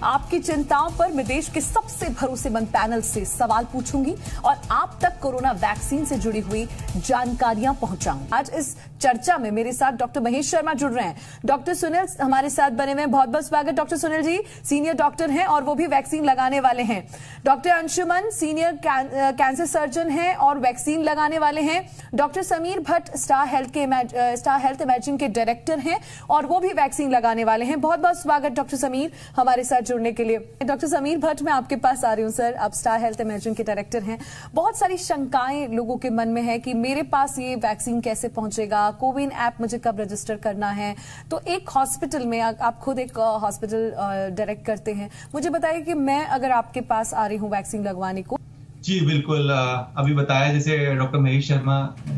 आपकी चिंताओं पर मैं देश के सबसे भरोसेमंद पैनल से सवाल पूछूंगी और आप तक कोरोना वैक्सीन से जुड़ी हुई जानकारियां पहुंचाऊंगी। आज इस चर्चा में मेरे साथ डॉक्टर महेश शर्मा जुड़ रहे हैं। डॉक्टर सुनील हमारे साथ बने हुए हैं। बहुत बहुत स्वागत doctor Sunil ji. Senior doctor हैं और वो भी वैक्सीन लगाने वाले हैं। Doctor Anshuman senior cancer surgeon हैं और वैक्सीन लगाने वाले हैं। Doctor Sameer Bhatt star health imaging के डायरेक्टर हैं और वो भी वैक्सीन लगाने वाले हैं। बहुत बहुत स्वागत डॉक्टर समीर हमारे साथ जुड़ने के लिए। डॉक्टर समीर भट्ट, मैं आपके पास आ रही हूं सर। आप स्टार हेल्थ इमेजिंग के डायरेक्टर हैं। बहुत सारी शंकाएं लोगों के मन में है कि मेरे पास ये वैक्सीन कैसे पहुंचेगा, कोविन ऐप मुझे कब रजिस्टर करना है। तो एक हॉस्पिटल में, आप खुद एक हॉस्पिटल डायरेक्ट करते हैं, मुझे बताइए कि मैं अगर आपके पास आ रही हूँ वैक्सीन लगवाने को। जी बिल्कुल, अभी बताया जैसे डॉक्टर महेश शर्मा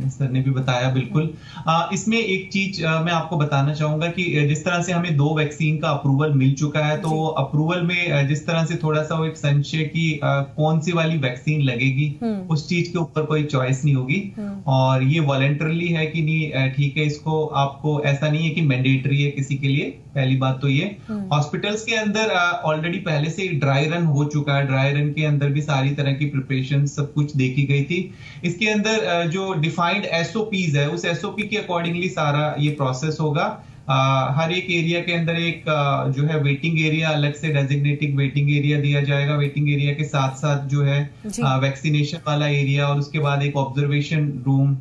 सर ने भी बताया, बिल्कुल इसमें एक चीज मैं आपको बताना चाहूंगा कि जिस तरह से हमें 2 वैक्सीन का अप्रूवल मिल चुका है, तो अप्रूवल में जिस तरह से थोड़ा सा वो एक संशय कि कौन सी वाली वैक्सीन लगेगी, उस चीज के ऊपर कोई चॉइस नहीं होगी और ये वॉलेंटरली है कि नहीं, ठीक है। इसको आपको ऐसा नहीं है कि मैंडेटरी है किसी के लिए। पहली बात तो ये हॉस्पिटल्स के अंदर ऑलरेडी पहले से ड्राई रन हो चुका है। ड्राई रन के अंदर भी सारी तरह की प्रिपरेशन सब कुछ देखी गई थी। इसके अंदर जो डिफाइंड एसओपीज है, उस एसओपी के अकॉर्डिंगली सारा ये प्रोसेस होगा। हर एक एरिया के अंदर एक जो है वेटिंग एरिया, अलग से डेजिग्नेटेड वेटिंग एरिया दिया जाएगा। वेटिंग एरिया के साथ साथ जो है वैक्सीनेशन वाला एरिया और उसके बाद एक ऑब्जर्वेशन रूम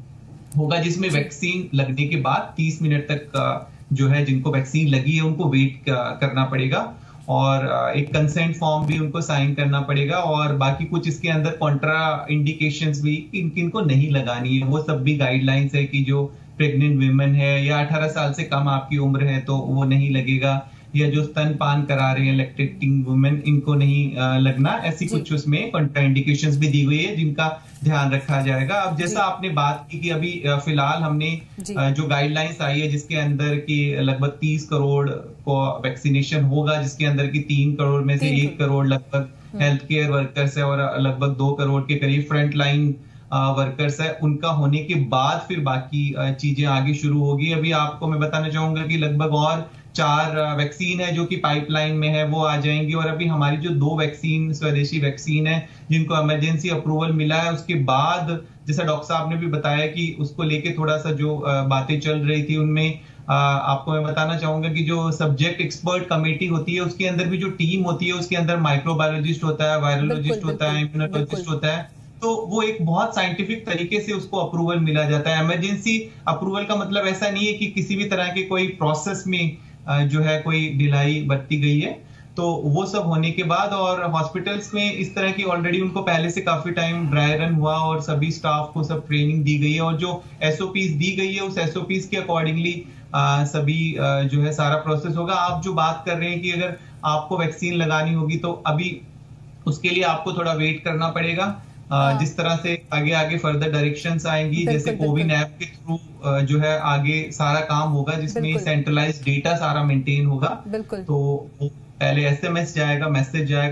होगा जिसमें वैक्सीन लगने के बाद 30 मिनट तक जो है जिनको वैक्सीन लगी है उनको वेट करना पड़ेगा और एक कंसेंट फॉर्म भी उनको साइन करना पड़ेगा और बाकी कुछ इसके अंदर कॉन्ट्रा इंडिकेशंस भी किनको नहीं लगानी है वो सब भी गाइडलाइंस है कि जो प्रेग्नेंट विमेन है या 18 साल से कम आपकी उम्र है तो वो नहीं लगेगा, या जो स्तनपान करा रहे हैं लैक्टेटिंग वुमेन, इनको नहीं लगना। ऐसी कुछ उसमें कॉन्ट्राइंडिकेशंस भी दी गई है जिनका ध्यान रखा जाएगा। अब जैसा आपने बात की कि अभी फिलहाल हमने जो गाइडलाइंस आई है जिसके अंदर की लगभग 30 करोड़ को वैक्सीनेशन होगा, जिसके अंदर की 3 करोड़ में से 1 करोड़ लगभग हेल्थ केयर वर्कर्स है और लगभग 2 करोड़ के करीब फ्रंट लाइन वर्कर्स है। उनका होने के बाद फिर बाकी चीजें आगे शुरू होगी। अभी आपको मैं बताना चाहूंगा कि लगभग और 4 वैक्सीन है जो कि पाइपलाइन में है, वो आ जाएंगी। और अभी हमारी जो 2 वैक्सीन स्वदेशी वैक्सीन है जिनको इमरजेंसी अप्रूवल मिला है, उसके बाद जैसा डॉक्टर साहब ने भी बताया कि उसको लेके थोड़ा सा जो बातें चल रही थी उनमें आपको मैं बताना चाहूंगा कि जो सब्जेक्ट एक्सपर्ट कमेटी होती है उसके अंदर भी जो टीम होती है उसके अंदर माइक्रोबायोलॉजिस्ट होता है, वायरोलॉजिस्ट होता है, इम्यूनोलॉजिस्ट होता है। तो वो एक बहुत साइंटिफिक तरीके से उसको अप्रूवल मिला जाता है। इमरजेंसी अप्रूवल का मतलब ऐसा नहीं है कि किसी भी तरह के कोई प्रोसेस में जो है कोई ढिलाई बरती गई है। तो वो सब होने के बाद और हॉस्पिटल्स में इस तरह की ऑलरेडी उनको पहले से काफी टाइम ड्राई रन हुआ और सभी स्टाफ को सब ट्रेनिंग दी गई है और जो एसओपीज दी गई है उस एसओपीज के अकॉर्डिंगली सभी जो है सारा प्रोसेस होगा। आप जो बात कर रहे हैं कि अगर आपको वैक्सीन लगानी होगी तो अभी उसके लिए आपको थोड़ा वेट करना पड़ेगा। जिस तरह से आगे आगे फर्दर डायरेक्शंस आएंगी, जैसे कोविन ऐप के थ्रू जो है आगे सारा काम होगा जिसमें सेंट्रलाइज्ड डेटा सारा मेंटेन होगा। तो पहले एसएमएस जाएगा,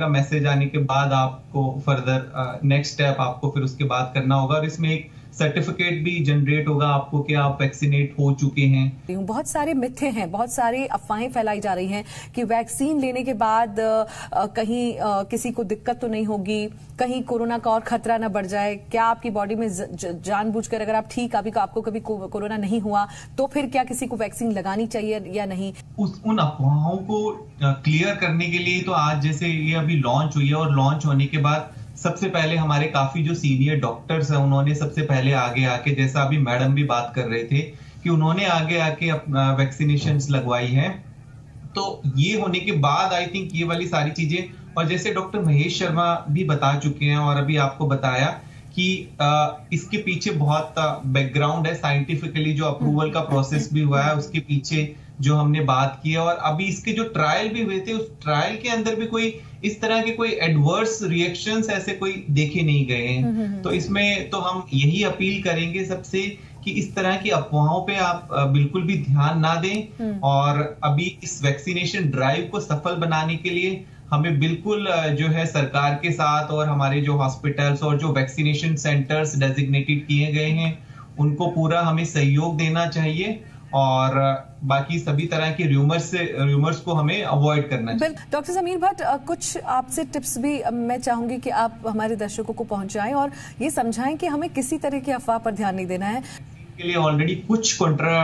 मैसेज आने के बाद आपको फर्दर नेक्स्ट स्टेप आपको फिर उसके बाद करना होगा और इसमें एक सर्टिफिकेट भी जनरेट होगा आपको कि आप वैक्सीनेट हो चुके हैं। बहुत सारे मिथ्ये हैं, बहुत सारी अफवाहें फैलाई जा रही हैं कि वैक्सीन लेने के बाद कहीं किसी को दिक्कत तो नहीं होगी, कहीं कोरोना का और खतरा ना बढ़ जाए। क्या आपकी बॉडी में जानबूझकर अगर आप ठीक आपको कभी कोरोना नहीं हुआ तो फिर क्या किसी को वैक्सीन लगानी चाहिए या नहीं? उन अफवाहों को क्लियर करने के लिए तो आज जैसे ये अभी लॉन्च हुई है और लॉन्च होने के बाद सबसे पहले हमारे काफी जो सीनियर डॉक्टर्स हैं उन्होंने सबसे पहले आगे आके, जैसा अभी मैडम भी बात कर रहे थे कि उन्होंने आगे आके अपना वैक्सीनेशंस लगवाई हैं। तो ये होने के बाद आई थिंक ये वाली सारी चीजें, और जैसे डॉक्टर महेश शर्मा भी बता चुके हैं और अभी आपको बताया कि इसके पीछे बहुत बैकग्राउंड है साइंटिफिकली, जो अप्रूवल का प्रोसेस भी हुआ है उसके पीछे जो हमने बात की है। और अभी इसके जो ट्रायल भी हुए थे उस ट्रायल के अंदर भी कोई इस तरह के कोई एडवर्स रिएक्शंस ऐसे कोई देखे नहीं गए हैं। तो इसमें तो हम यही अपील करेंगे सबसे कि इस तरह की अफवाहों पे आप बिल्कुल भी ध्यान ना दें और अभी इस वैक्सीनेशन ड्राइव को सफल बनाने के लिए हमें बिल्कुल जो है सरकार के साथ और हमारे जो हॉस्पिटल्स और जो वैक्सीनेशन सेंटर्स डेजिग्नेटेड किए गए हैं उनको पूरा हमें सहयोग देना चाहिए और बाकी सभी तरह के र्यूमर्स को हमें अवॉइड करना चाहिए। डॉक्टर समीर भट्ट, कुछ आपसे टिप्स भी मैं चाहूंगी कि आप हमारे दर्शकों को पहुंचाएं और ये समझाएं कि हमें किसी तरह की अफवाह पर ध्यान नहीं देना है। के लिए ऑलरेडी कुछ कॉन्ट्रा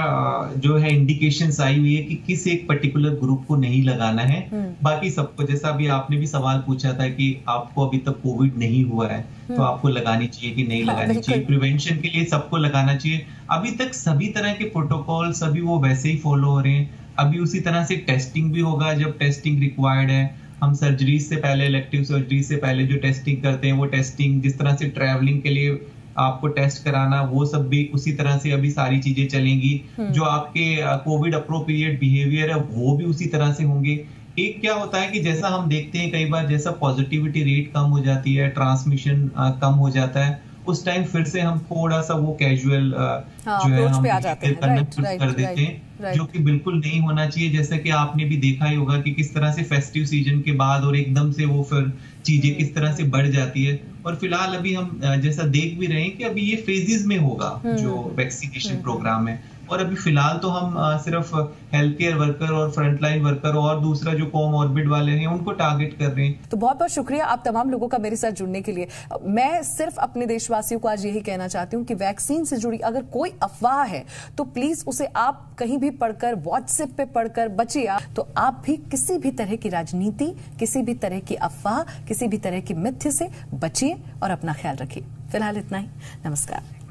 जो है इंडिकेशंस आई हुई है कि किस एक पर्टिकुलर ग्रुप को नहीं लगाना है। बाकी सबको, जैसा अभी आपने भी सवाल पूछा था कि आपको अभी तक कोविड नहीं हुआ है तो आपको लगानी चाहिए कि नहीं लगानी चाहिए। प्रिवेंशन के लिए सबको लगाना चाहिए। अभी तक सभी तरह के प्रोटोकॉल सभी वो वैसे ही फॉलो हो रहे हैं। अभी उसी तरह से टेस्टिंग भी होगा जब टेस्टिंग रिक्वायर्ड है। हम सर्जरीज से पहले, इलेक्टिव सर्जरी से पहले जो टेस्टिंग करते हैं वो टेस्टिंग, जिस तरह से ट्रैवलिंग के लिए आपको टेस्ट कराना, वो सब भी उसी तरह से अभी सारी चीजें चलेंगी। जो आपके कोविड अप्रोप्रिएट बिहेवियर है वो भी उसी तरह से होंगे। एक क्या होता है कि जैसा हम देखते हैं कई बार, जैसा पॉजिटिविटी रेट कम हो जाती है, ट्रांसमिशन कम हो जाता है, उस टाइम फिर से हम थोड़ा सा वो कैजुअल जो है हम करना शुरू कर देते हैं, जो कि बिल्कुल नहीं होना चाहिए। जैसा कि आपने भी देखा ही होगा कि किस तरह से फेस्टिव सीजन के बाद और एकदम से वो फिर चीजें किस तरह से बढ़ जाती है। और फिलहाल अभी हम जैसा देख भी रहे हैं कि अभी ये फेजेस में होगा जो वैक्सीनेशन प्रोग्राम है। और अभी फिलहाल तो हम सिर्फ हेल्थ केयर वर्कर और फ्रंटलाइन वर्कर और दूसरा जो कोमॉर्बिड वाले हैं उनको टारगेट कर रहे हैं। तो बहुत बहुत शुक्रिया आप तमाम लोगों का मेरे साथ जुड़ने के लिए। मैं सिर्फ अपने देशवासियों को आज यही कहना चाहती हूँ कि वैक्सीन से जुड़ी अगर कोई अफवाह है तो प्लीज उसे आप कहीं भी पढ़कर, व्हाट्सएप पे पढ़कर बचिए। तो आप भी किसी भी तरह की राजनीति, किसी भी तरह की अफवाह, किसी भी तरह की मिथ्य से बचिए और अपना ख्याल रखिए। फिलहाल इतना ही। नमस्कार।